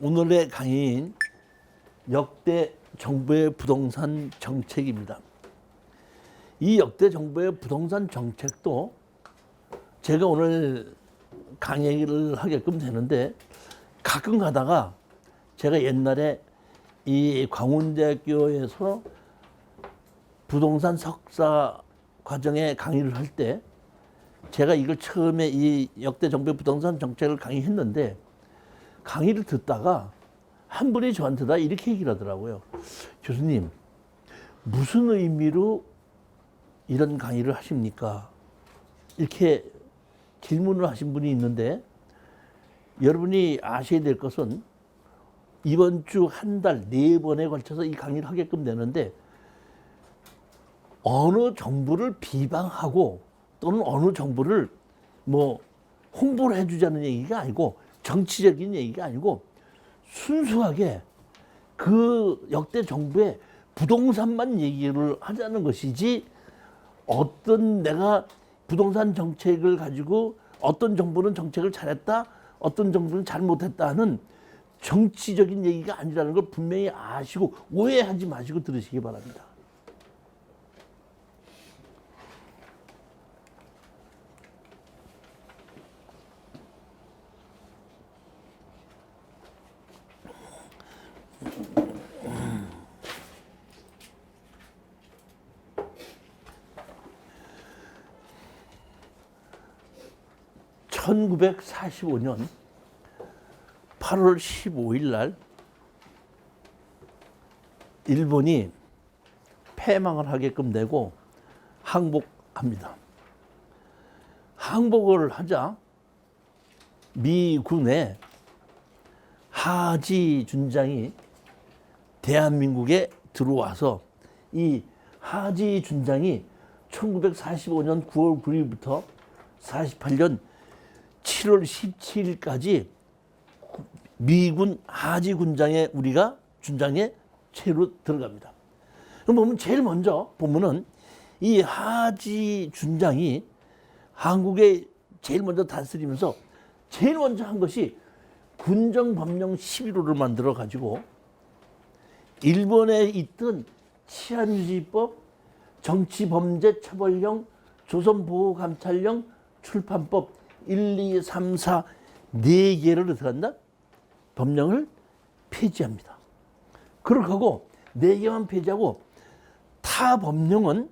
오늘의 강의인 역대 정부의 부동산 정책입니다. 이 역대 정부의 부동산 정책도 제가 오늘 강의를 하게끔 되는데, 가끔 가다가 제가 옛날에 이 광운대학교에서 부동산 석사 과정에 강의를 할 때 제가 이걸 처음에 이 역대 정부의 부동산 정책을 강의했는데, 강의를 듣다가 한 분이 저한테 이렇게 얘기를 하더라고요. 교수님, 무슨 의미로 이런 강의를 하십니까? 이렇게 질문을 하신 분이 있는데, 여러분이 아셔야 될 것은 이번 주 한 달 4번에 걸쳐서 이 강의를 하게끔 되는데, 어느 정부를 비방하고 또는 어느 정부를 홍보를 해주자는 얘기가 아니고, 정치적인 얘기가 아니고, 순수하게 그 역대 정부의 부동산만 얘기를 하자는 것이지, 어떤 내가 부동산 정책을 가지고 어떤 정부는 정책을 잘했다, 어떤 정부는 잘못했다 하는 정치적인 얘기가 아니라는 걸 분명히 아시고 오해하지 마시고 들으시기 바랍니다. (1945년 8월 15일) 날 일본이 패망을 하게끔 되고 항복합니다. 항복을 하자 미군의 하지 준장이 대한민국에 들어와서, 이 하지 준장이 1945년 9월 9일부터 48년 7월 17일까지 미군 하지 군장에 우리가 준장에 채로 들어갑니다. 그럼 보면 제일 먼저 보면은 이 하지 준장이 한국에 제일 먼저 다스리면서 제일 먼저 한 것이 군정법령 11호를 만들어 가지고 일본에 있던 치안유지법, 정치범죄처벌령, 조선보호감찰령, 출판법 1, 2, 3, 4 4개를 들어간다? 법령을 폐지합니다. 그렇게 하고 4개만 폐지하고 타 법령은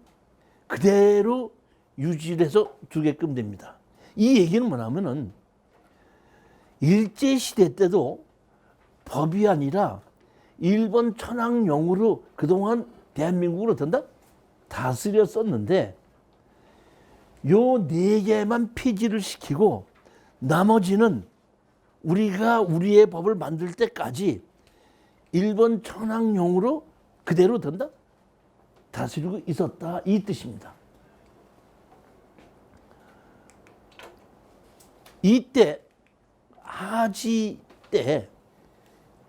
그대로 유지를 해서 두게끔 됩니다. 이 얘기는 뭐냐면은, 일제시대 때도 법이 아니라 일본 천황령으로 그동안 대한민국을 어떤다? 다스렸었는데, 요 4개만 폐지를 시키고 나머지는 우리가 우리의 법을 만들 때까지 일본 천황령으로 그대로 된다? 다스리고 있었다, 이 뜻입니다. 이때 하지 때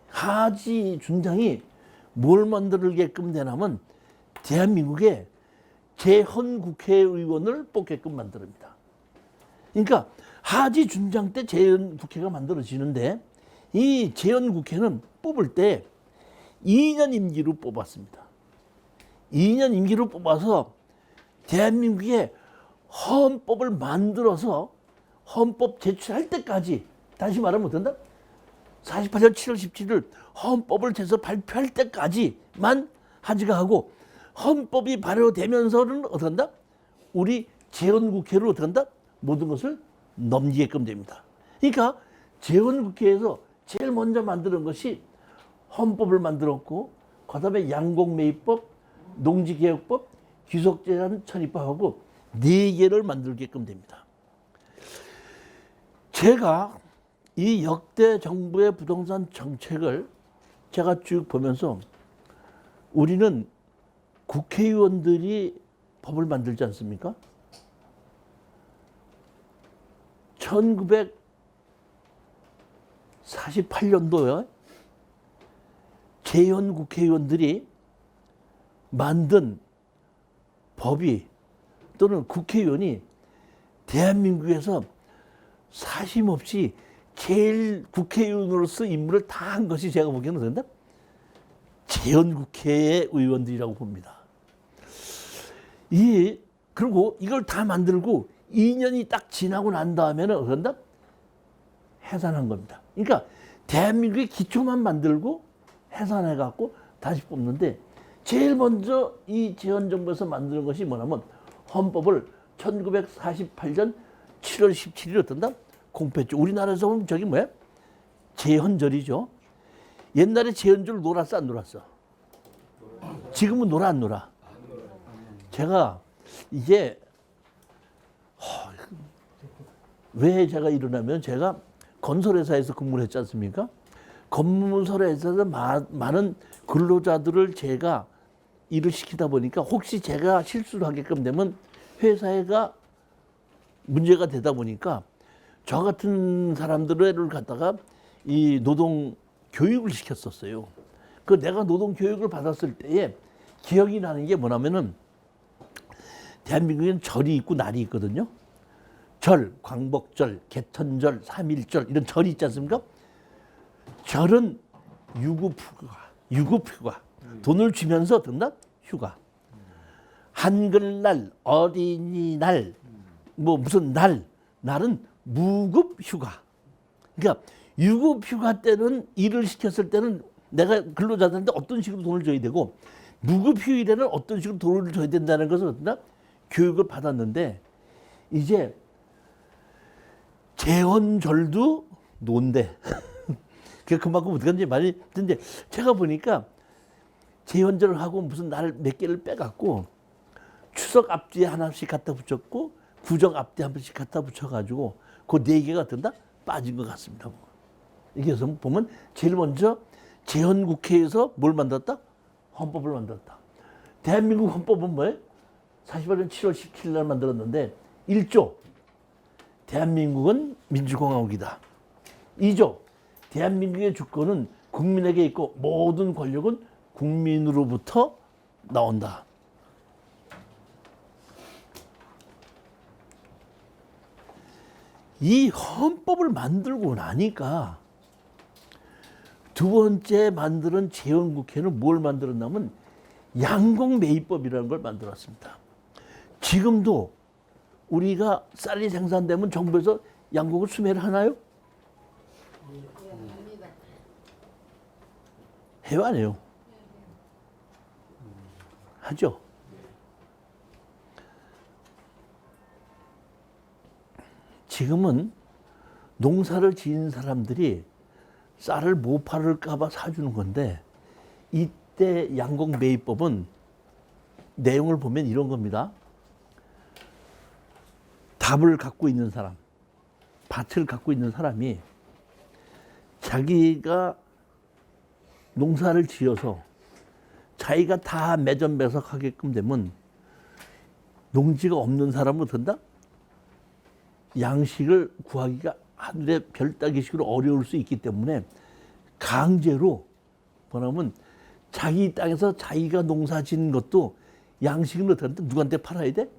하지 준장이 뭘 만들게끔 되냐면, 대한민국에 재헌 국회의원을 뽑게끔 만듭니다. 그러니까 하지 준장 때 재헌 국회가 만들어지는데, 이 재헌 국회는 뽑을 때 2년 임기로 뽑았습니다. 2년 임기로 뽑아서 대한민국에 헌법을 만들어서 헌법 제출할 때까지, 다시 말하면 어떤다? 48년 7월 17일 헌법을 제서 발표할 때까지만 하지가 하고, 헌법이 발효되면서는 어떤다? 우리 재헌국회로 어떤다? 모든 것을 넘기게끔 됩니다. 그러니까 재헌국회에서 제일 먼저 만드는 것이 헌법을 만들었고, 그 다음에 양곡매입법, 농지개혁법, 귀속제한 처리법하고 4개를 만들게끔 됩니다. 제가 이 역대 정부의 부동산 정책을 제가 쭉 보면서, 우리는 국회의원들이 법을 만들지 않습니까? 1948년도에 재헌 국회의원들이 만든 법이, 또는 국회의원이 대한민국에서 사심없이 제일 국회의원으로서 임무를 다 한 것이 제가 보기에는 그런데 재헌국회의 의원들이라고 봅니다. 그리고 이걸 다 만들고 2년이 딱 지나고 난 다음에는 그런다 해산한 겁니다. 그러니까 대한민국의 기초만 만들고 해산해갖고 다시 뽑는데 제일 먼저 이 재헌정부에서 만드는 것이 뭐냐면 헌법을 1948년 7월 17일 어떤다? 공표했죠. 우리나라에서 보면 저기 뭐야? 재헌절이죠. 옛날에 재헌절 놀았어 안 놀았어? 지금은 놀아 안 놀아? 제가 이게 왜 제가 일어나면 제가 건설회사에서 근무를 했지 않습니까? 건설회사에서 많은 근로자들을 제가 일을 시키다 보니까 혹시 제가 실수를 하게끔 되면 회사가 문제가 되다 보니까 저 같은 사람들을 갖다가 이 노동 교육을 시켰었어요. 그 내가 노동 교육을 받았을 때에 기억이 나는 게 뭐냐면은 대한민국에는 절이 있고 날이 있거든요. 절, 광복절, 개천절, 3.1절 이런 절이 있지 않습니까? 절은 유급휴가, 돈을 주면서 듣나? 휴가. 한글날, 어린이날, 뭐 무슨 날은 무급휴가. 그러니까 유급휴가 때는 일을 시켰을 때는 내가 근로자들한테 어떤 식으로 돈을 줘야 되고 무급휴일에는 어떤 식으로 돈을 줘야 된다는 것을 어떤가? 교육을 받았는데 이제 재헌절도 논대. 그만큼 어떻게 하는지 많이 듣는데 제가 보니까 재헌절을 하고 무슨 날 몇 개를 빼갖고 추석 앞뒤에 하나씩 갖다 붙였고 구정 앞뒤에 한 번씩 갖다 붙여가지고 그 네 개가 든다 빠진 것 같습니다. 이게 보면 제일 먼저 재헌국회에서 뭘 만들었다? 헌법을 만들었다. 대한민국 헌법은 뭐예요? 48년 7월 17일 날 만들었는데 1조 대한민국은 민주공화국이다. 2조 대한민국의 주권은 국민에게 있고 모든 권력은 국민으로부터 나온다. 이 헌법을 만들고 나니까 두 번째 만드는 재헌국회는 뭘 만들었냐면 양곡매입법이라는 걸 만들었습니다. 지금도 우리가 쌀이 생산되면 정부에서 양곡을 수매를 하나요? 해요 안 해요? 하죠. 지금은 농사를 지은 사람들이 쌀을 못 팔을까 봐 사주는 건데 이때 양곡매입법은 내용을 보면 이런 겁니다. 답을 갖고 있는 사람, 밭을 갖고 있는 사람이 자기가 농사를 지어서 자기가 다 매점매석하게끔 되면 농지가 없는 사람은 어떤다? 양식을 구하기가 하늘의 별 따기식으로 어려울 수 있기 때문에 강제로 뭐냐면 자기 땅에서 자기가 농사 짓는 것도 양식을 어떻게 누구한테 팔아야 돼?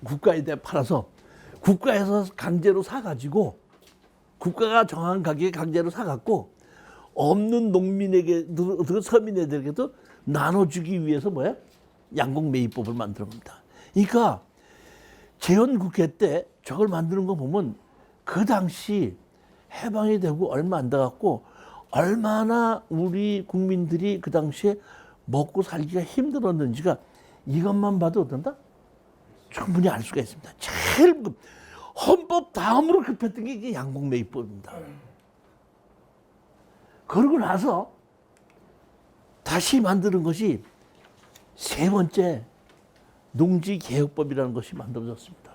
국가에다 팔아서 국가에서 강제로 사가지고 국가가 정한 가격에 강제로 사갖고 없는 농민에게 서민애들에게도 나눠주기 위해서 뭐야? 양곡매입법을 만드는 겁니다. 그러니까 재헌국회 때 저걸 만드는 거 보면 그 당시 해방이 되고 얼마 안 돼갖고 얼마나 우리 국민들이 그 당시에 먹고 살기가 힘들었는지가 이것만 봐도 어떤다? 충분히 알 수가 있습니다. 제일 헌법 다음으로 급했던 게 이게 양곡매입법입니다. 그러고 나서 다시 만드는 것이 세 번째 농지개혁법이라는 것이 만들어졌습니다.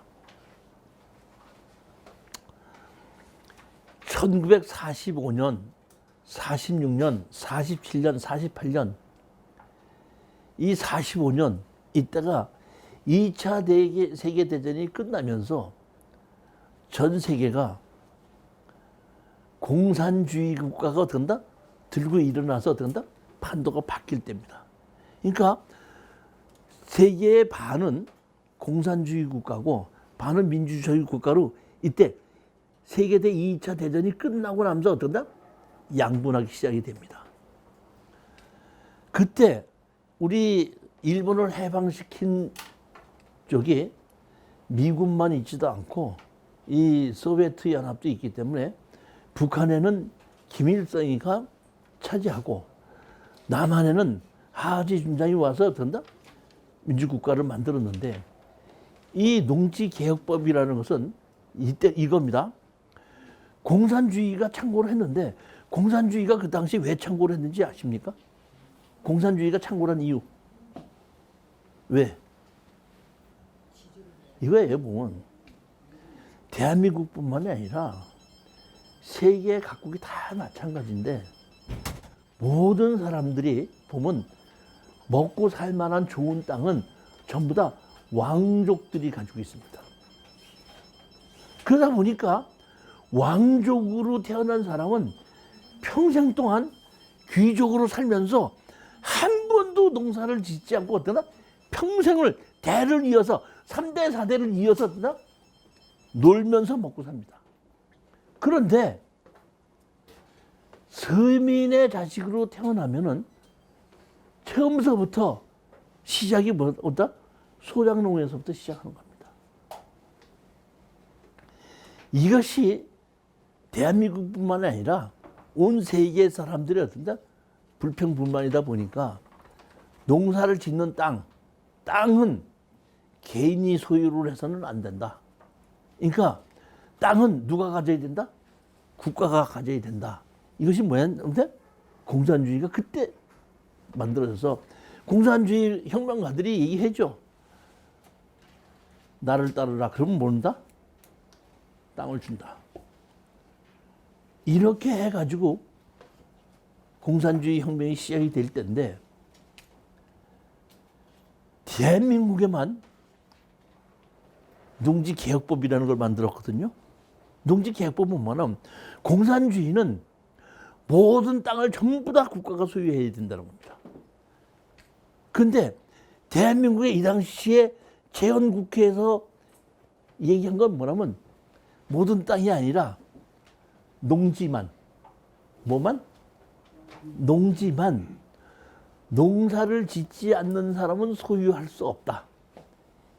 1945년, 46년, 47년, 48년 이 45년 이때가 2차 세계대전이 끝나면서 전 세계가 공산주의 국가가 어떤다? 들고 일어나서 어떤다? 판도가 바뀔 때입니다. 그러니까 세계의 반은 공산주의 국가고 반은 민주주의 국가로 이때 세계대 2차 대전이 끝나고 나면서 어떤다? 양분하기 시작이 됩니다. 그때 우리 일본을 해방시킨 쪽이 미군만 있지도 않고 이 소비에트 연합도 있기 때문에 북한에는 김일성이가 차지하고 남한에는 하지 중장이 와서 어떤다? 민주국가를 만들었는데 이 농지개혁법이라는 것은 이때 이겁니다. 공산주의가 창고를 했는데 공산주의가 그 당시 왜 창고를 했는지 아십니까? 공산주의가 창고를 한 이유. 왜? 이거예요, 보면. 대한민국뿐만이 아니라 세계 각국이 다 마찬가지인데 모든 사람들이 보면 먹고 살 만한 좋은 땅은 전부 다 왕족들이 가지고 있습니다. 그러다 보니까 왕족으로 태어난 사람은 평생 동안 귀족으로 살면서 한 번도 농사를 짓지 않고 어떠나 평생을 대를 이어서 3대, 4대를 이어서 어떠나 놀면서 먹고 삽니다. 그런데 서민의 자식으로 태어나면은 처음서부터 시작이 뭐다? 소작농에서부터 시작하는 겁니다. 이것이 대한민국뿐만 아니라 온 세계 사람들이 어떤다? 불평불만이다 보니까 농사를 짓는 땅은 개인이 소유를 해서는 안 된다. 그러니까 땅은 누가 가져야 된다? 국가가 가져야 된다. 이것이 뭐였는데? 공산주의가 그때 만들어져서 공산주의 혁명가들이 얘기해줘. 나를 따르라. 그러면 뭐한다? 땅을 준다. 이렇게 해가지고 공산주의 혁명이 시작이 될 때인데 대한민국에만 농지개혁법이라는 걸 만들었거든요. 농지개혁법은 뭐냐면 공산주의는 모든 땅을 전부 다 국가가 소유해야 된다는 겁니다. 그런데 대한민국의 이 당시에 재헌국회에서 얘기한 건 뭐냐면 모든 땅이 아니라 농지만, 뭐만? 농지만 농사를 짓지 않는 사람은 소유할 수 없다.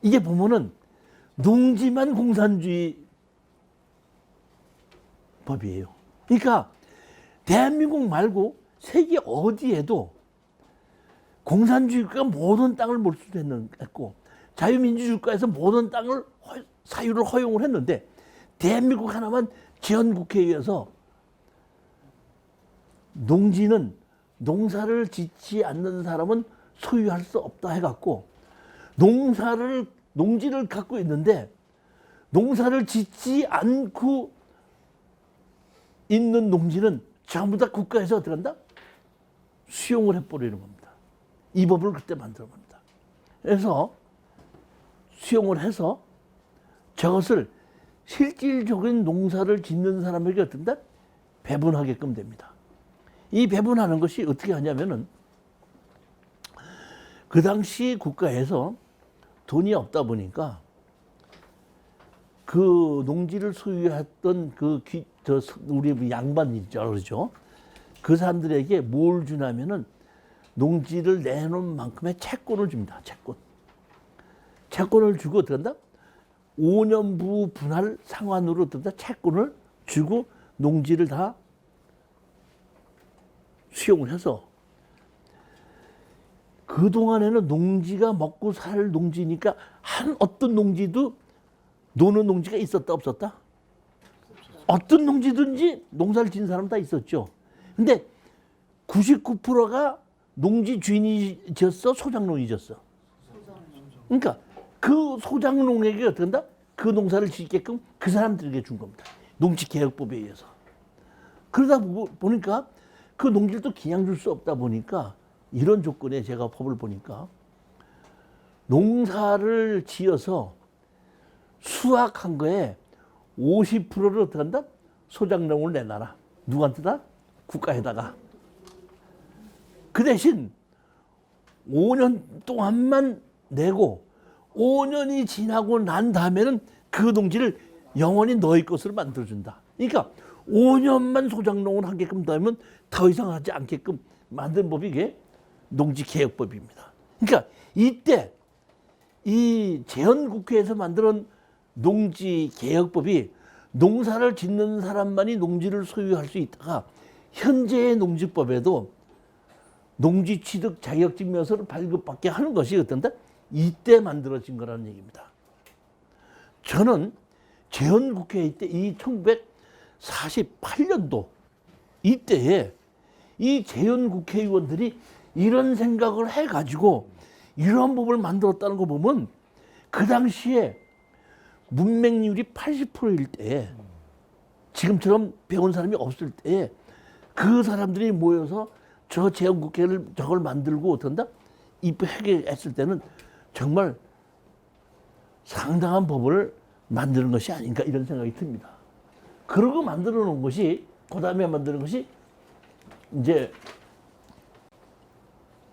이게 보면은 농지만 공산주의 법이에요. 그러니까 대한민국 말고 세계 어디에도 공산주의가 모든 땅을 몰수했고 자유민주주의국가에서 모든 땅을 사유를 허용을 했는데 대한민국 하나만 재헌국회에 의해서 농지는 농사를 짓지 않는 사람은 소유할 수 없다 해갖고 농지를 갖고 있는데 농사를 짓지 않고 있는 농지는 전부 다 국가에서 어떻게 한다? 수용을 해버리는 겁니다. 이 법을 그때 만들어 겁니다. 그래서 수용을 해서 저것을 실질적인 농사를 짓는 사람에게 어떤다? 배분하게끔 됩니다. 이 배분하는 것이 어떻게 하냐면은 그 당시 국가에서 돈이 없다 보니까 그 농지를 소유했던 우리 양반 있죠, 그러죠? 그 사람들에게 뭘 주냐면은 농지를 내놓은 만큼의 채권을 줍니다. 채권을 주고 어떡한다? 5년부 분할 상환으로 어떤다? 채권을 주고 농지를 다 수용을 해서 그동안에는 농지가 먹고 살 농지니까 한 어떤 농지도 노는 농지가 있었다 없었다? 어떤 농지든지 농사를 지은 사람 다 있었죠. 근데 99%가 농지 주인이 졌어, 소작농이 졌어. 그러니까 그 소작농에게 어떻게 한다? 그 농사를 짓게끔 그 사람들에게 준 겁니다. 농지개혁법에 의해서. 그러다 보니까 그 농지를 또 그냥 줄 수 없다 보니까 이런 조건에 제가 법을 보니까 농사를 지어서 수확한 거에 50%를 어떻게 한다? 소작농을 내놔라. 누구한테다? 국가에다가. 그 대신 5년 동안만 내고 5년이 지나고 난 다음에는 그 농지를 영원히 너희 것으로 만들어준다. 그러니까 5년만 소작농을 하게끔 되면 더 이상 하지 않게끔 만든 법이 이게 농지개혁법입니다. 그러니까 이때 이 재헌국회에서 만든 농지개혁법이 농사를 짓는 사람만이 농지를 소유할 수 있다가 현재의 농지법에도 농지취득 자격증명서를 발급받게 하는 것이 어떤데 이때 만들어진 거라는 얘기입니다. 저는 재헌국회 때 이 1948년도 이때에 이 재헌국회의원들이 이런 생각을 해가지고 이런 법을 만들었다는 거 보면 그 당시에 문맹률이 80%일 때에 지금처럼 배운 사람이 없을 때에 그 사람들이 모여서 저 재헌국회를 저걸 만들고 어떤다? 입회했을 때는 정말 상당한 법을 만드는 것이 아닌가 이런 생각이 듭니다. 그러고 만들어 놓은 것이 그 다음에 만드는 것이 이제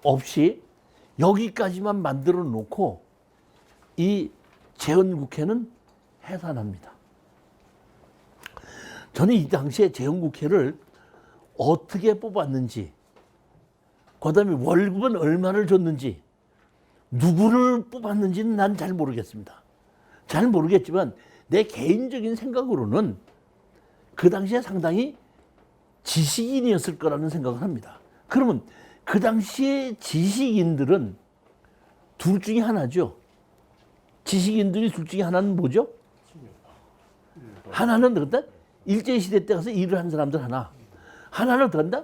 없이 여기까지만 만들어 놓고 이 재헌국회는 해산합니다. 저는 이 당시에 재헌국회를 어떻게 뽑았는지, 그 다음에 월급은 얼마를 줬는지, 누구를 뽑았는지는 난 잘 모르겠습니다. 잘 모르겠지만 내 개인적인 생각으로는 그 당시에 상당히 지식인이었을 거라는 생각을 합니다. 그러면 그 당시에 지식인들은 둘 중에 하나죠. 지식인들이 둘 중에 하나는 뭐죠? 하나는 어떤다? 일제시대 때 가서 일을 한 사람들 하나. 하나는 어떤다?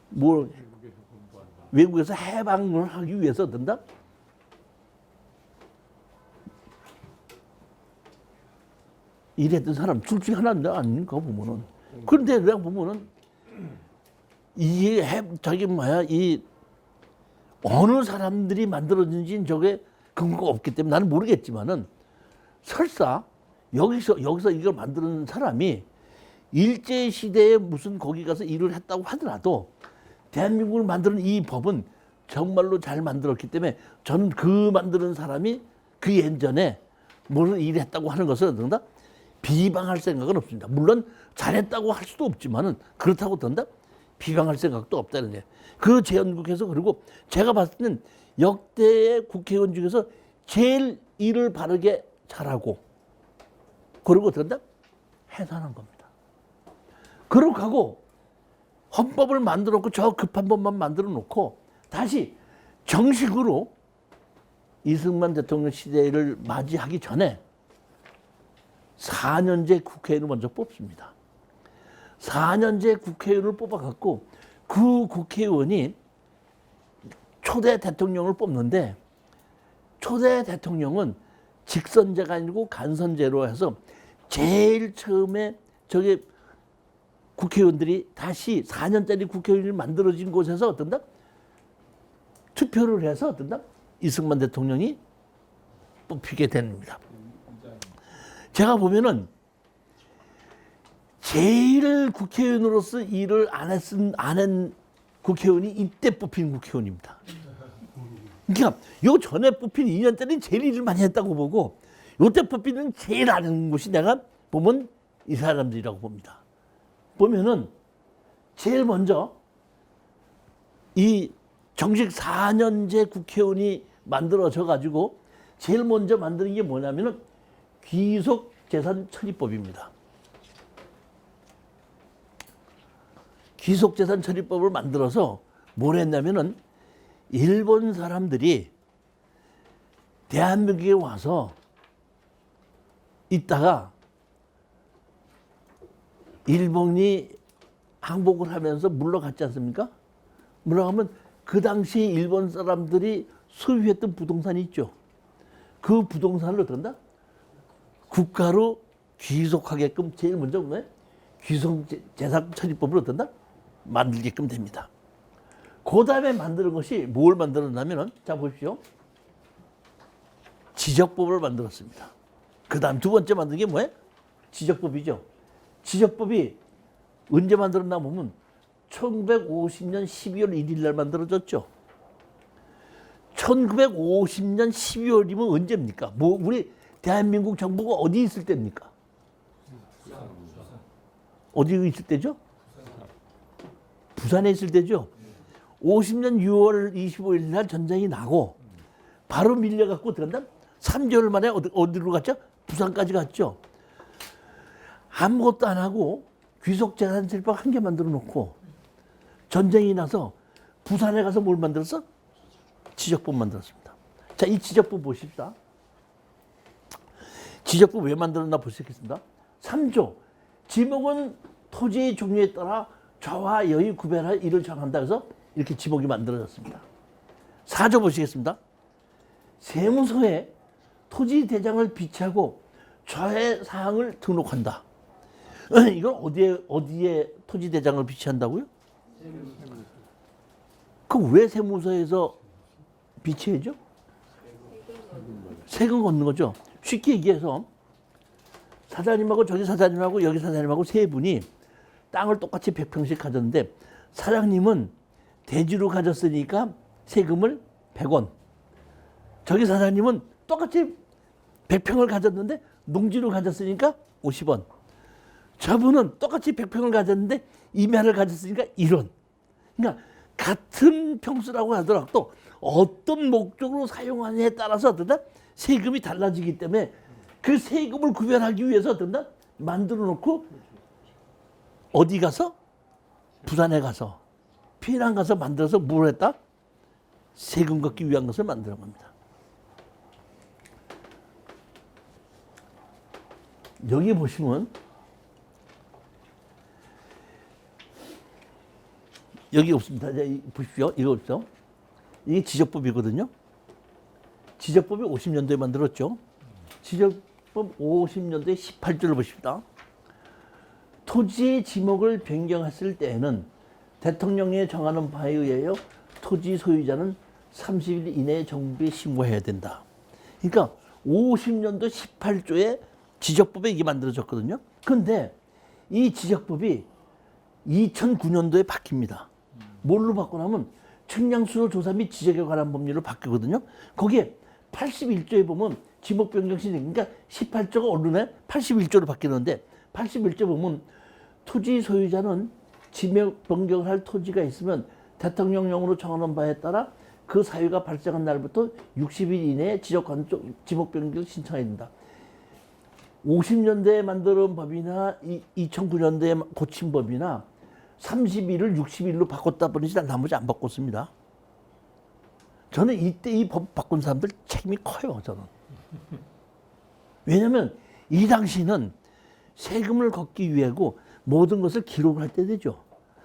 뭐 외국에서 해방을 하기 위해서 어떤다? 일했던 사람 둘 중에 하나인데 아닌가 보면은. 그런데 내가 보면은 이게 저기 뭐야 이 어느 사람들이 만들어진지 저게 근거가 없기 때문에 나는 모르겠지만은 설사 여기서 이걸 만드는 사람이 일제 시대에 무슨 거기 가서 일을 했다고 하더라도 대한민국을 만드는 이 법은 정말로 잘 만들었기 때문에 저는 그 만드는 사람이 그 예전에 무슨 일을 했다고 하는 것을 어떤다? 비방할 생각은 없습니다. 물론 잘했다고 할 수도 없지만은 그렇다고 던다 비방할 생각도 없다는 거예요. 그 재헌국회에서 그리고 제가 봤을 때는 역대 국회의원 중에서 제일 일을 바르게 잘하고 그리고 던다 해산한 겁니다. 그러고 가고 헌법을 만들어 놓고 저 급한 법만 만들어 놓고 다시 정식으로 이승만 대통령 시대를 맞이하기 전에 4년제 국회의원을 먼저 뽑습니다. 4년제 국회의원을 뽑아갖고 그 국회의원이 초대 대통령을 뽑는데 초대 대통령은 직선제가 아니고 간선제로 해서 제일 처음에 저기 국회의원들이 다시 4년짜리 국회의원이 만들어진 곳에서 어떤다? 투표를 해서 어떤다? 이승만 대통령이 뽑히게 됩니다. 제가 보면은 제일 국회의원으로서 일을 안 한 국회의원이 이때 뽑힌 국회의원입니다. 그러니까 요 전에 뽑힌 2년짜리는 제일 일을 많이 했다고 보고 요때 뽑히는 제일 안 하는 것이 내가 보면 이 사람들이라고 봅니다. 보면은 제일 먼저 이 정식 4년제 국회의원이 만들어져 가지고 제일 먼저 만드는 게 뭐냐면은 귀속재산처리법입니다. 귀속재산처리법을 만들어서 뭘 했냐면은 일본 사람들이 대한민국에 와서 있다가 일본이 항복을 하면서 물러갔지 않습니까? 물러가면 그 당시 일본 사람들이 소유했던 부동산이 있죠. 그 부동산을 어떤다? 국가로 귀속하게끔 제일 먼저 귀속재산처리법을 어떤다? 만들게끔 됩니다. 그 다음에 만드는 것이 뭘 만들었냐면은 자 보십시오. 지적법을 만들었습니다. 그 다음 두 번째 만든 게 뭐예요? 지적법이죠. 지적법이 언제 만들었나 보면 1950년 12월 1일 날 만들어졌죠. 1950년 12월이면 언제입니까? 뭐 우리 대한민국 정부가 어디 있을 때입니까? 어디 있을 때죠? 부산에 있을 때죠. 50년 6월 25일 날 전쟁이 나고 바로 밀려갖고 들어간다. 3개월 만에 어디로 갔죠? 부산까지 갔죠. 아무것도 안 하고 귀속재산세법 한 개 만들어 놓고 전쟁이 나서 부산에 가서 뭘 만들었어? 지적법 만들었습니다. 자, 이 지적법 보십시다. 지적법 왜 만들었나 보시겠습니다. 3조. 지목은 토지의 종류에 따라 좌와 여의 구별할 일을 정한다 해서 이렇게 지목이 만들어졌습니다. 4조 보시겠습니다. 세무서에 토지 대장을 비치하고 좌의 사항을 등록한다. 이걸 어디에 토지 대장을 비치한다고요? 그 왜 세무서에서 비치해죠? 세금 걷는 거죠. 쉽게 얘기해서 사장님하고 저기 사장님하고 여기 사장님하고 세 분이 땅을 똑같이 100평씩 가졌는데 사장님은 대지로 가졌으니까 세금을 100원. 저기 사장님은 똑같이 100평을 가졌는데 농지로 가졌으니까 50원. 저분은 똑같이 100평을 가졌는데 임야를 가졌으니까 1원. 그러니까 같은 평수라고 하더라도 어떤 목적으로 사용하느냐에 따라서 어떤다? 세금이 달라지기 때문에 그 세금을 구별하기 위해서 어떤다? 만들어 놓고 어디 가서? 부산에 가서 피난 가서 만들어서 뭘 했다? 세금 걷기 위한 것을 만드는 겁니다. 여기 보시면 여기 없습니다. 보십시오. 이거 없죠. 이게 지적법이거든요. 지적법이 50년도에 만들었죠. 지적법 50년도에 18조를 보십시다. 토지의 지목을 변경했을 때에는 대통령이 정하는 바에 의하여 토지 소유자는 30일 이내에 정부에 신고해야 된다. 그러니까 50년도 18조에 지적법에 이게 만들어졌거든요. 그런데 이 지적법이 2009년도에 바뀝니다. 뭘로 바꾸냐면 측량수로 조사 및 지적에 관한 법률로 바뀌거든요. 거기에 81조에 보면 지목 변경 신청, 그러니까 18조가 언론에 81조로 바뀌는데 81조 보면 토지 소유자는 지목 변경할 토지가 있으면 대통령령으로 정하는 바에 따라 그 사유가 발생한 날부터 60일 이내에 지목 변경 신청해야 된다. 50년대에 만든 법이나 2009년도에 고친 법이나 30일을 60일로 바꿨다 보니 나머지 안 바꿨습니다. 저는 이때 이 법 바꾼 사람들 책임이 커요. 저는. 왜냐하면 이 당시는 세금을 걷기 위하고 모든 것을 기록할 때 되죠.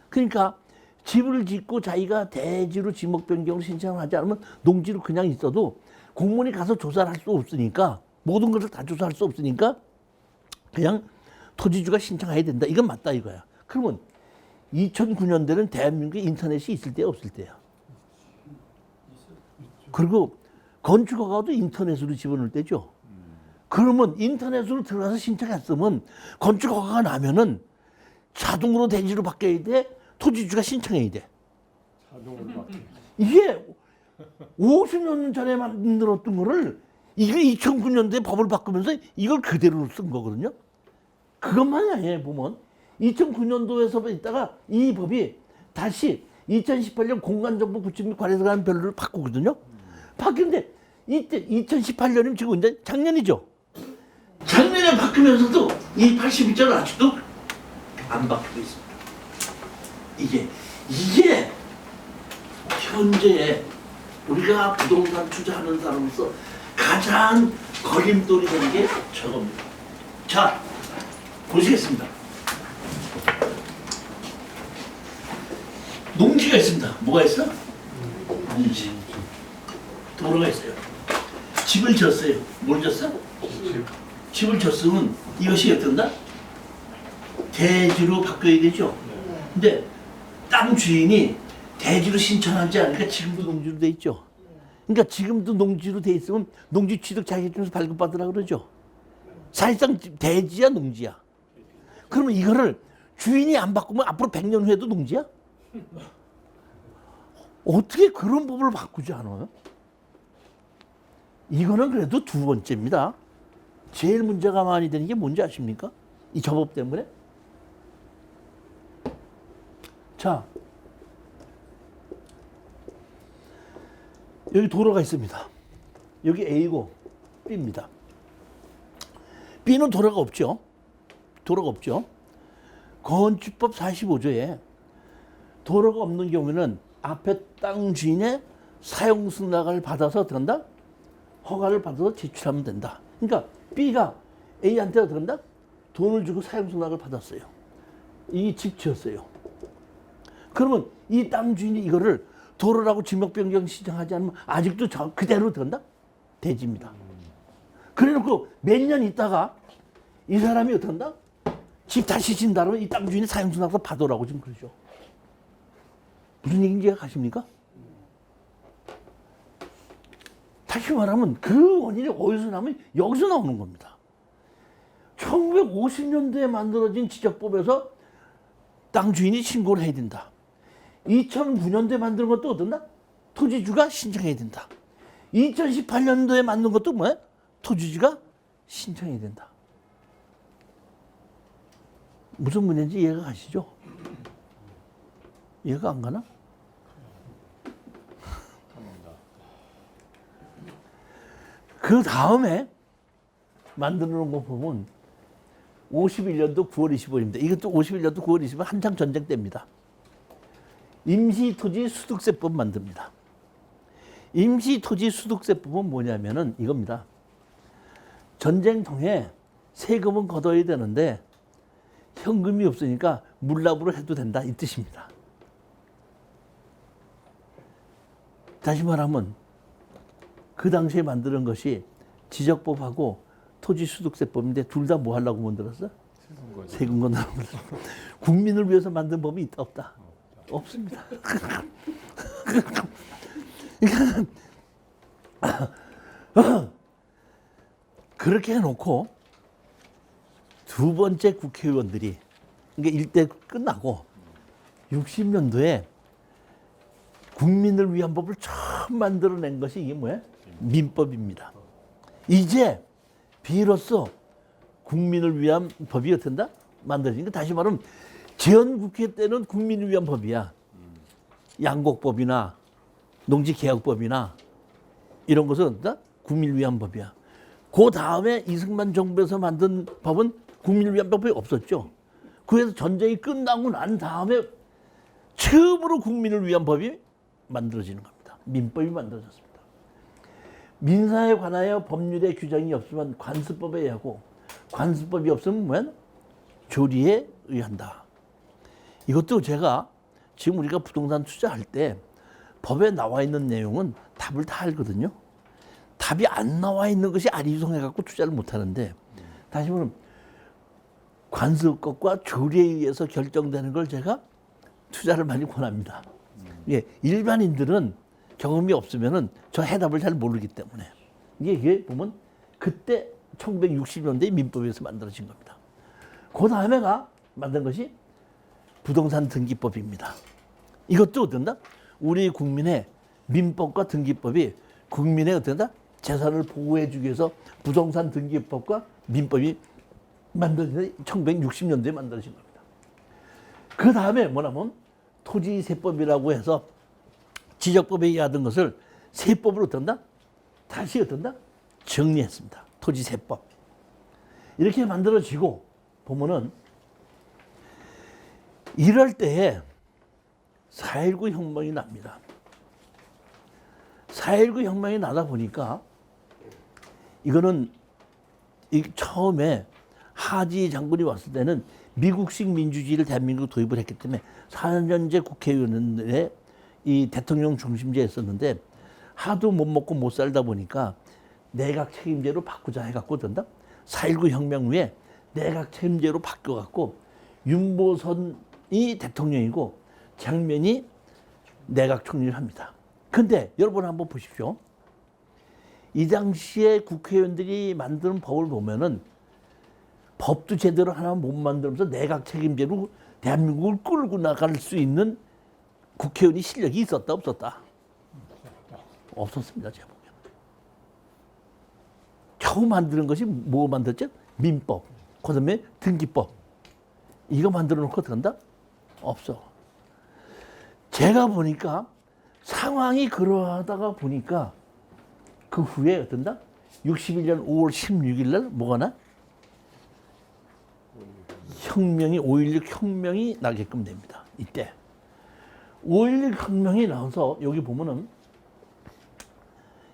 그러니까 집을 짓고 자기가 대지로 지목 변경을 신청을 하지 않으면 농지로 그냥 있어도 공무원이 가서 조사를 할 수 없으니까 모든 것을 다 조사할 수 없으니까 그냥 토지주가 신청해야 된다. 이건 맞다 이거야. 그러면 2009년대는 대한민국에 인터넷이 있을 때 없을 때야. 그리고 건축허가도 인터넷으로 집어넣을 때죠. 그러면 인터넷으로 들어가서 신청했으면 건축허가가 나면은 자동으로 대지로 바뀌어야 돼. 토지주가 신청해야 돼. 자동으로 바뀌어. 이게 50년 전에 만들었던 거를 이게 2009년도에 법을 바꾸면서 이걸 그대로 쓴 거거든요. 그것만이 아니에요. 보면 2009년도에서 있다가 이 법이 다시 2018년 공간정보 구축 및 관리에 관한 별로를 바꾸거든요. 바뀌는데 이때 2018년이면 지금 이제 작년이죠. 작년에 바뀌면서도 이 81조는 아직도 안 바뀌고 있습니다. 이게 현재 우리가 부동산 투자하는 사람으로서 가장 걸림돌이 되는 게 저겁니다. 자, 보시겠습니다. 농지가 있습니다. 뭐가 있어? 농지. 도로가 있어요. 집을 졌어요. 뭘 졌어? 집을 졌으면 이것이 어떤다? 대지로 바뀌어야 되죠. 근데 땅 주인이 대지로 신청하지 않으니까 지금도 농지로 돼 있죠. 그러니까 지금도 농지로 돼 있으면 농지 취득 자격증에서 발급받으라 그러죠. 사실상 대지야 농지야. 그러면 이거를 주인이 안 바꾸면 앞으로 100년 후에도 농지야? 어떻게 그런 법을 바꾸지 않아요? 이거는 그래도 두 번째입니다. 제일 문제가 많이 되는 게 뭔지 아십니까? 이 저 법 때문에. 자, 여기 도로가 있습니다. 여기 A고 B입니다. B는 도로가 없죠. 도로가 없죠. 건축법 45조에 도로가 없는 경우에는 앞에 땅 주인의 사용 승낙을 받아서 어떻게 한다? 허가를 받아서 제출하면 된다. 그러니까 B가 A한테 어떻게 한다? 돈을 주고 사용 승낙을 받았어요. 이 집 지었어요. 그러면 이 땅 주인이 이거를 도로라고 지목 변경 신청하지 않으면 아직도 그대로 된다? 대지입니다. 그래놓고 몇 년 있다가 이 사람이 어떻게 한다? 집 다시 진다 그러면 이 땅 주인이 사용 승낙서 받으라고 지금 그러죠. 무슨 얘기인지 아십니까? 다시 말하면 그 원인이 어디서 나면 여기서 나오는 겁니다. 1950년도에 만들어진 지적법에서 땅 주인이 신고를 해야 된다. 2009년도에 만든 것도 어떤다? 토지주가 신청해야 된다. 2018년도에 만든 것도 뭐야? 토지주가 신청해야 된다. 무슨 문제인지 이해가 가시죠? 이해가 안 가나? 그 다음에 만들어 놓은 거 보면 51년도 9월 25일입니다. 이것도 51년도 9월 25일 한창 전쟁 때입니다. 임시토지수득세법 만듭니다. 임시토지수득세법은 뭐냐면은 이겁니다. 전쟁통에 세금은 걷어야 되는데 현금이 없으니까 물납으로 해도 된다 이 뜻입니다. 다시 말하면 그 당시에 만드는 것이 지적법하고 토지수득세법인데 둘 다 뭐 하려고 만들었어? 세금 걷으라고 만들었어. 국민을 위해서 만든 법이 있다 없다? 없습니다. 그렇게 해놓고 두 번째 국회의원들이 그러니까 일대 끝나고 60년도에 국민을 위한 법을 처음 만들어낸 것이 이게 뭐야? 민법입니다. 이제 비로소 국민을 위한 법이 어떤다? 만들어지니까 다시 말하면 재헌국회 때는 국민을 위한 법이야. 양곡법이나 농지개혁법이나 이런 것은 어떤다? 국민을 위한 법이야. 그 다음에 이승만 정부에서 만든 법은 국민을 위한 법이 없었죠. 그래서 전쟁이 끝나고 난 다음에 처음으로 국민을 위한 법이 만들어지는 겁니다. 민법이 만들어졌습니다. 민사에 관하여 법률의 규정이 없으면 관습법에 의하고 관습법이 없으면 뭐야? 조리에 의한다. 이것도 제가 지금 우리가 부동산 투자할 때 법에 나와 있는 내용은 답을 다 알거든요. 답이 안 나와 있는 것이 아리송해갖고 투자를 못 하는데 다시 말하면 관습법과 조리에 의해서 결정되는 걸 제가 투자를 많이 권합니다. 예, 일반인들은 경험이 없으면은 저 해답을 잘 모르기 때문에 이게 보면 그때 1960년대 민법에서 만들어진 겁니다. 그 다음에가 만든 것이 부동산 등기법입니다. 이것도 어떤다? 우리 국민의 민법과 등기법이 국민의 어떤다? 재산을 보호해주기 위해서 부동산 등기법과 민법이 만들어진 1960년도에 만들어진 겁니다. 그 다음에 뭐냐면 토지세법이라고 해서 지적법에 의하던 것을 세법으로 어떤다? 다시 어떤다? 정리했습니다. 토지세법. 이렇게 만들어지고 보면은 이럴 때에 4.19 혁명이 납니다. 4.19 혁명이 나다 보니까 이거는 처음에 하지 장군이 왔을 때는 미국식 민주주의를 대한민국에 도입을 했기 때문에 4년제 국회의원의 이 대통령 중심제였었는데 하도 못 먹고 못 살다 보니까 내각 책임제로 바꾸자 해갖고 된다. 4.19 혁명 후에 내각 책임제로 바뀌어갖고 윤보선이 대통령이고 장면이 내각 총리를 합니다. 근데 여러분 한번 보십시오. 이 당시에 국회의원들이 만드는 법을 보면은 법도 제대로 하나 못 만들면서 내각 책임제로 대한민국을 끌고 나갈 수 있는 국회의원이 실력이 있었다 없었다? 없었습니다. 제가 보기에는. 겨우 만드는 것이 뭐 만들었죠? 민법, 그다음에 등기법. 이거 만들어 놓고 어떡한다? 없어. 제가 보니까 상황이 그러하다가 보니까 그 후에 어떤다? 61년 5월 16일 날 뭐가 나? 혁명이 5.16 혁명이 나게끔 됩니다. 이때 5.16 혁명이 나와서 여기 보면은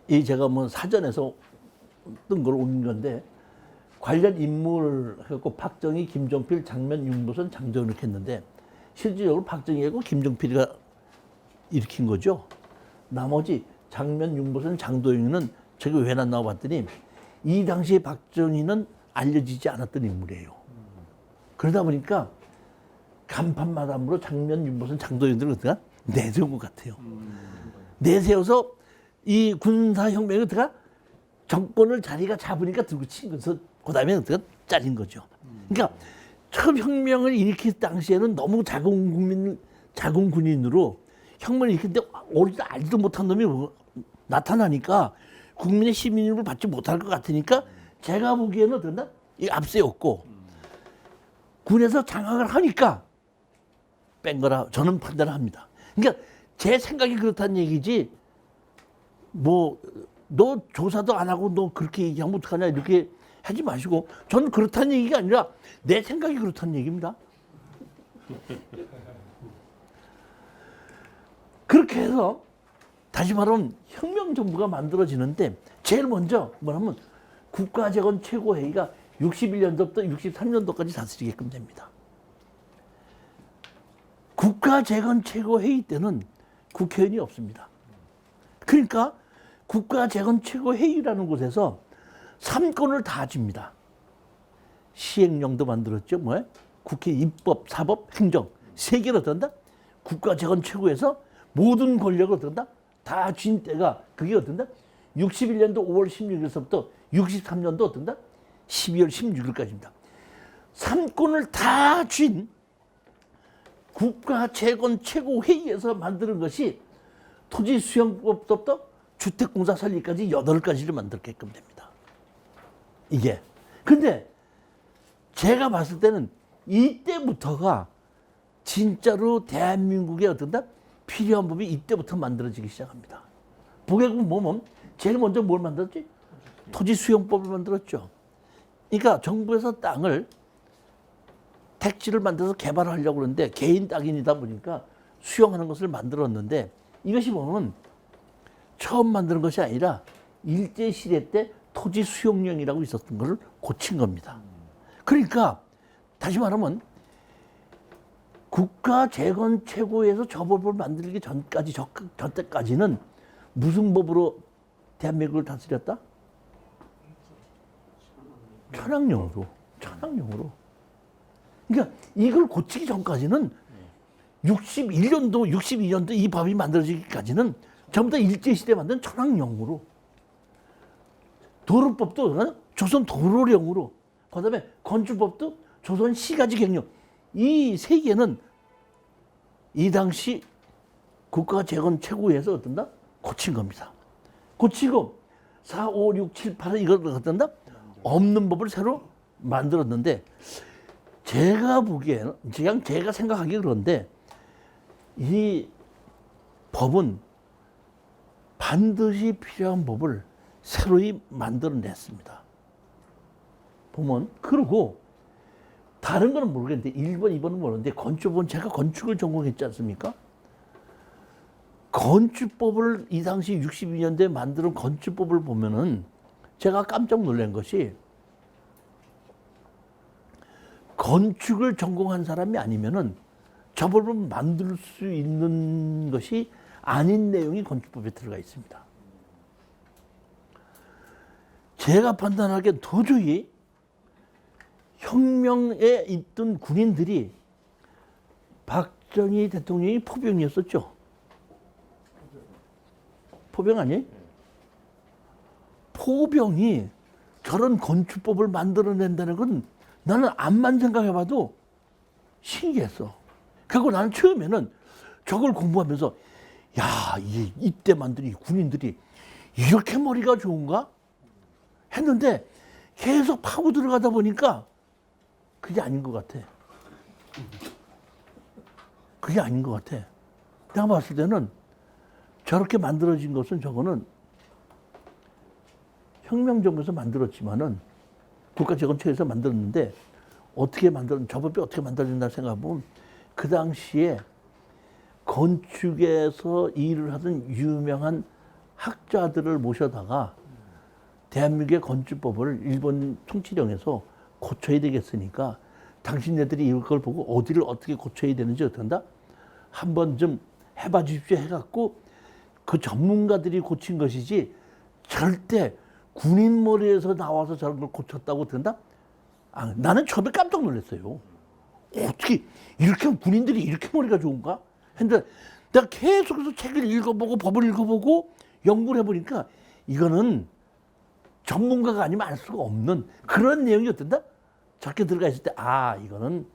이 제가 뭐 사전에서 뜬 걸 옮긴 건데 관련 인물 해갖고 박정희, 김종필, 장면, 윤보선, 장도연 이렇게 했는데 실질적으로 박정희하고 김종필이가 일으킨 거죠. 나머지 장면, 윤보선, 장도연은 제가 왜 났나 봤더니 이 당시에 박정희는 알려지지 않았던 인물이에요. 그러다 보니까 간판마담으로 장면, 윤보선, 장도연들을 어떻게 내세운 것 같아요. 내세워서 이 군사혁명이 어떻게 정권을 자기가 잡으니까 들고 친 거서 그다음에 어떻게 잘린 거죠. 그러니까 처음 혁명을 일으킬 당시에는 너무 작은 군인으로 혁명을 일으키는데 오리도 알지도 못한 놈이 나타나니까 국민의 시민임을 받지 못할 것 같으니까 제가 보기에는 어떤다? 이 앞세웠고 군에서 장악을 하니까 뺀 거라 저는 판단을 합니다. 그러니까 제 생각이 그렇다는 얘기지 뭐 너 조사도 안 하고 너 그렇게 얘기하면 어떡하냐 이렇게 하지 마시고 저는 그렇다는 얘기가 아니라 내 생각이 그렇다는 얘기입니다. 그렇게 해서 다시 말하면 혁명정부가 만들어지는데 제일 먼저 뭐냐면 국가재건 최고회의가 61년도부터 63년도까지 다스리게끔 됩니다. 국가재건 최고회의 때는 국회의원이 없습니다. 그러니까 국가재건 최고회의라는 곳에서 3권을 다 줍니다. 시행령도 만들었죠. 뭐야? 국회 입법, 사법, 행정 3개를 어떤다? 국가재건 최고에서 모든 권력을 어떤다? 다 쥔 때가 그게 어떤다? 61년도 5월 16일서부터 63년도 어떤다? 12월 16일까지입니다. 3권을 다 쥔 국가재건 최고회의에서 만드는 것이 토지수용법부터 주택공사 설립까지 8가지를 만들게끔 됩니다. 이게. 근데 제가 봤을 때는 이때부터가 진짜로 대한민국의 어떤다? 필요한 법이 이때부터 만들어지기 시작합니다. 보게 보면 제일 먼저 뭘 만들었지? 토지수용법을 만들었죠. 그러니까 정부에서 땅을 택지를 만들어서 개발하려고 그러는데 개인 땅이다 보니까 수용하는 것을 만들었는데 이것이 보면 처음 만드는 것이 아니라 일제시대 때 토지 수용령이라고 있었던 것을 고친 겁니다. 그러니까 다시 말하면 국가재건 최고에서 저 법을 만들기 전까지 저때까지는 무슨 법으로 대한민국을 다스렸다? 천황령으로. 그러니까 이걸 고치기 전까지는 62년도 이 법이 만들어지기까지는 전부 다 일제시대에 만든 천황령으로 도로법도 조선 도로령으로 그다음에 건축법도 조선 시가지 경령 이 3개는 이 당시 국가재건 최고위에서 어떤다? 고친 겁니다. 고치고 4, 5, 6, 7, 8은 이걸 어떤다? 없는 법을 새로 만들었는데 제가 보기에는 그냥 제가 생각하기 그런데 이 법은 반드시 필요한 법을 새로이 만들어냈습니다. 보면 그리고 다른 거는 모르겠는데 1번, 2번은 모르는데 건축법은 제가 건축을 전공했지 않습니까? 건축법을 이 당시 62년대에 만든 건축법을 보면은 제가 깜짝 놀란 것이 건축을 전공한 사람이 아니면은 저 법을 만들 수 있는 것이 아닌 내용이 건축법에 들어가 있습니다. 제가 판단하기엔 도저히 혁명에 있던 군인들이 박정희 대통령이 포병이었었죠. 포병 아니에요? 포병이 저런 건축법을 만들어낸다는 건 나는 암만 생각해봐도 신기했어. 그리고 나는 처음에는 저걸 공부하면서 야, 이때 만든 이 군인들이 이렇게 머리가 좋은가? 했는데 계속 파고 들어가다 보니까 그게 아닌 것 같아. 그게 아닌 것 같아. 내가 봤을 때는 저렇게 만들어진 것은 저거는 혁명정부에서 만들었지만은 국가재건처에서 만들었는데 어떻게 만들었는 저 법이 어떻게 만들어진다 생각해보면 그 당시에 건축에서 일을 하던 유명한 학자들을 모셔다가 대한민국의 건축법을 일본 통치령에서 고쳐야 되겠으니까 당신네들이 이걸 보고 어디를 어떻게 고쳐야 되는지 어떻게 한다? 한번 좀 해봐 주십시오 해갖고 그 전문가들이 고친 것이지 절대 군인 머리에서 나와서 저런 걸 고쳤다고 든다? 아, 나는 처음에 깜짝 놀랐어요. 어떻게 이렇게 군인들이 이렇게 머리가 좋은가? 했는데 내가 계속해서 책을 읽어보고 법을 읽어보고 연구를 해보니까 이거는 전문가가 아니면 알 수가 없는 그런 내용이 어떤다? 저렇게 들어가 있을 때 아 이거는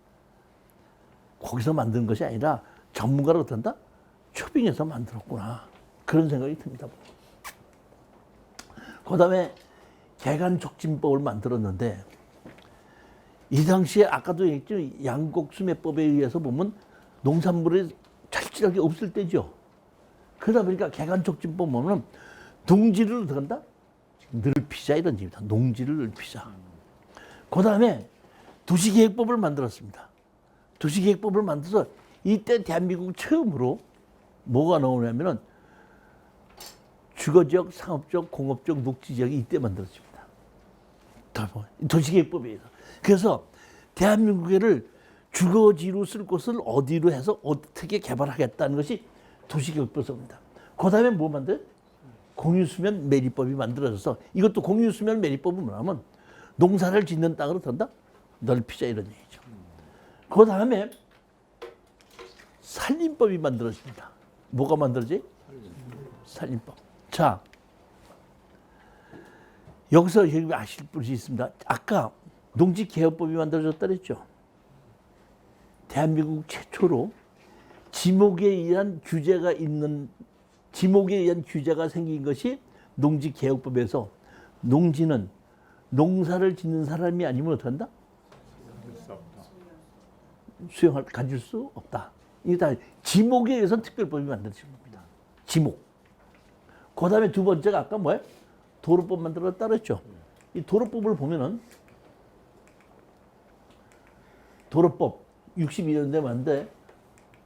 거기서 만든 것이 아니라 전문가를 어떤다? 초빙해서 만들었구나 그런 생각이 듭니다. 그 다음에 개간촉진법을 만들었는데 이 당시에 아까도 얘기했죠. 양곡수매법에 의해서 보면 농산물이 철저하게 없을 때죠. 그러다 보니까 개간촉진법 보면 농지를 어떻게 한다? 넓히자 이런 얘기입니다. 농지를 넓히자. 그 다음에 도시계획법을 만들었습니다. 도시계획법을 만들어서 이때 대한민국 처음으로 뭐가 나오냐면은 주거지역, 상업지역, 공업지역, 녹지지역이 이때 만들어집니다. 도시계획법에 의해서. 그래서 대한민국을 주거지로 쓸 곳을 어디로 해서 어떻게 개발하겠다는 것이 도시계획법입니다. 그 다음에 뭐 만들어요? 공유수면 매립법이 만들어져서 이것도 공유수면 매립법은 뭐냐면 농사를 짓는 땅으로 던다? 넓히자 이런 얘기죠. 그 다음에 산림법이 만들어집니다. 뭐가 만들어지? 산림법. 자, 여기서 여기 아실 분이 있습니다. 아까 농지개혁법이 만들어졌다 그랬죠. 대한민국 최초로 지목에 의한 규제가 있는 지목에 의한 규제가 생긴 것이 농지개혁법에서 농지는 농사를 짓는 사람이 아니면 어떡한다? 가질 수 없다. 이게 다 지목에 의해서 특별법이 만들어진 겁니다. 지목. 그 다음에 두 번째가 아까 뭐예요? 도로법 만들었다 그랬죠. 이 도로법을 보면은 도로법 62년대 만데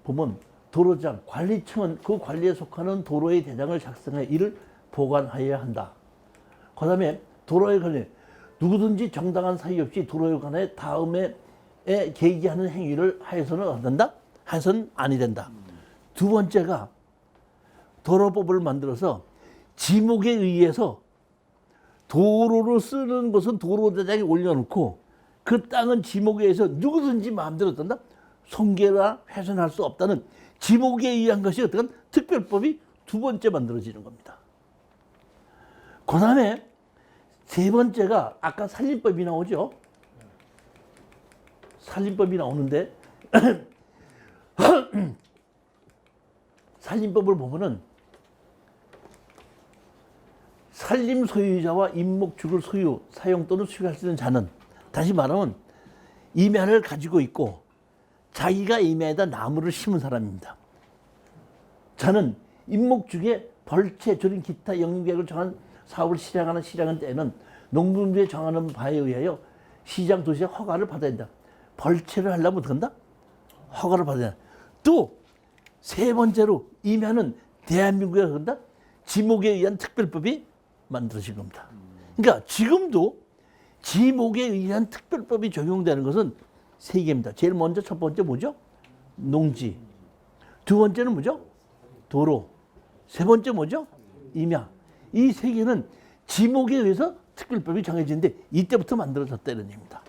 보면 도로장, 관리청은 그 관리에 속하는 도로의 대장을 작성해 이를 보관하여야 한다. 그 다음에 도로에 관해 누구든지 정당한 사유 없이 도로에 관해 다음에 계기하는 행위를 하여서는 안 된다? 하여서는 아니 된다. 두 번째가 도로법을 만들어서 지목에 의해서 도로로 쓰는 것은 도로대장에 올려놓고 그 땅은 지목에 의해서 누구든지 마음대로 뜬다? 손괴나 훼손할 수 없다는 지목에 의한 것이 어떤 특별법이 두 번째 만들어지는 겁니다. 그 다음에 세 번째가 아까 산림법이 나오죠. 산림법이 나오는데 산림법을 보면은 산림 소유자와 임목축을 소유, 사용 또는 수익할 수 있는 자는 다시 말하면 임야를 가지고 있고 자기가 임야에다 나무를 심은 사람입니다. 자는 임목축에 벌채, 조림, 기타 영유계획을 정한 사업을 실행하는 때에는 농림부에 정하는 바에 의하여 시장 도시의 허가를 받아야 된다. 벌채를 하려면 어떻게 한다? 허가를 받아야 된다. 또 세 번째로 임야는 대한민국에 한다? 지목에 의한 특별법이 만들어진 겁니다. 그러니까 지금도 지목에 의한 특별법이 적용되는 것은 세 개입니다. 제일 먼저 첫 번째 뭐죠? 농지. 두 번째는 뭐죠? 도로. 세 번째 뭐죠? 임야. 이 세 개는 지목에 의해서 특별법이 정해지는데 이때부터 만들어졌다는 얘기입니다.